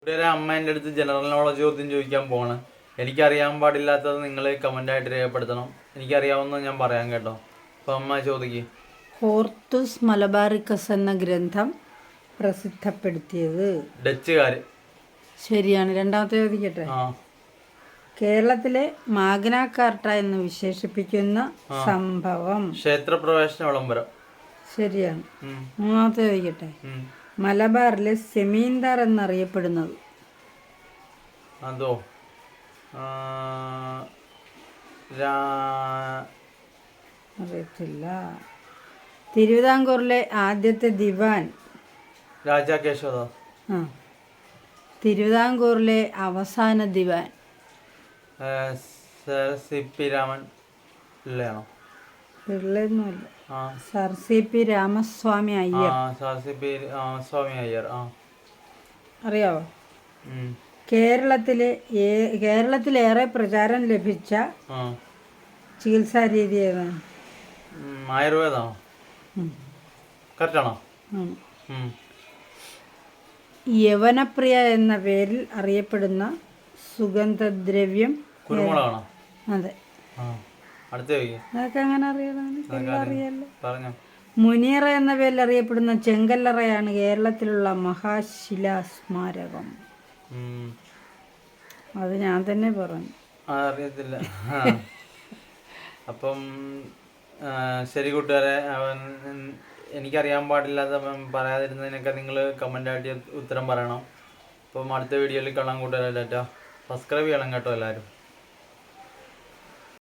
കൂട്ടുകാരെ, അമ്മ എൻ്റെ അടുത്ത് ജനറൽ നോളജ് ചോദ്യം ചോദിക്കാൻ പോവാണ്. എനിക്കറിയാൻ പാടില്ലാത്തത് നിങ്ങൾ കമൻ്റായിട്ട് രേഖപ്പെടുത്തണം. എനിക്കറിയാവുന്നത് ഞാൻ പറയാം കേട്ടോ. അപ്പോൾ അമ്മ ചോദിക്ക്. ഹോർത്തുസ് മലബാറിക്കസ് എന്ന ഗ്രന്ഥം പ്രസിദ്ധപ്പെടുത്തിയത് ഡച്ചുകാർ. ശരിയാണ്. രണ്ടാമത്തെ ചോദിക്കട്ടെ. കേരളത്തിലെ മാഗ്ന കാർട്ട എന്ന് വിശേഷിപ്പിക്കുന്ന സംഭവം ക്ഷേത്രപ്രവേശന വിളംബരം. ശരിയാണ്. മൂന്നാമത്തെ ചോദിക്കട്ടെ. മലബാറിലെ സെമീന്ദാർ എന്നറിയപ്പെടുന്നത് അതോ അറിയത്തില്ല. തിരുവിതാംകൂറിലെ ആദ്യത്തെ ദിവാൻ രാജാ കേശവദാസ്. തിരുവിതാംകൂറിലെ അവസാന ദിവാൻ സി പി രാമൻ പിള്ളയാണോ? പിള്ളയൊന്നുമല്ല, സർ സി പി രാമസ്വാമി അയ്യർ. സ്വാമി അയ്യർ. അറിയാവോ? കേരളത്തിലേറെ പ്രചാരം ലഭിച്ച ചികിത്സാ രീതി ഏതാണ്? ആയുർവേദമാണോ? കറക്റ്റാണോ? യവനപ്രിയ എന്ന പേരിൽ അറിയപ്പെടുന്ന സുഗന്ധദ്രവ്യം കുരുമുളകാണോ? അതെ. അതൊക്കെ അങ്ങനെ അറിയാലോ. മുനീറ എന്ന പേരിൽ അറിയപ്പെടുന്ന ചെങ്കല്ലറയാണ് കേരളത്തിലുള്ള മഹാശിലാ സ്മാരകം. അത് ഞാൻ തന്നെ പറഞ്ഞു. അറിയത്തില്ല. അപ്പം ശരി കൂട്ടുകാരെ, എനിക്കറിയാൻ പാടില്ലാത്ത പറയാതിരുന്നതിനൊക്കെ നിങ്ങൾ കമൻ്റായിട്ട് ഉത്തരം പറയണം. അപ്പം അടുത്ത വീഡിയോയിൽ കാണാൻ കൂട്ടുകാരെ. സബ്സ്ക്രൈബ് ചെയ്യണം കേട്ടോ എല്ലാവരും.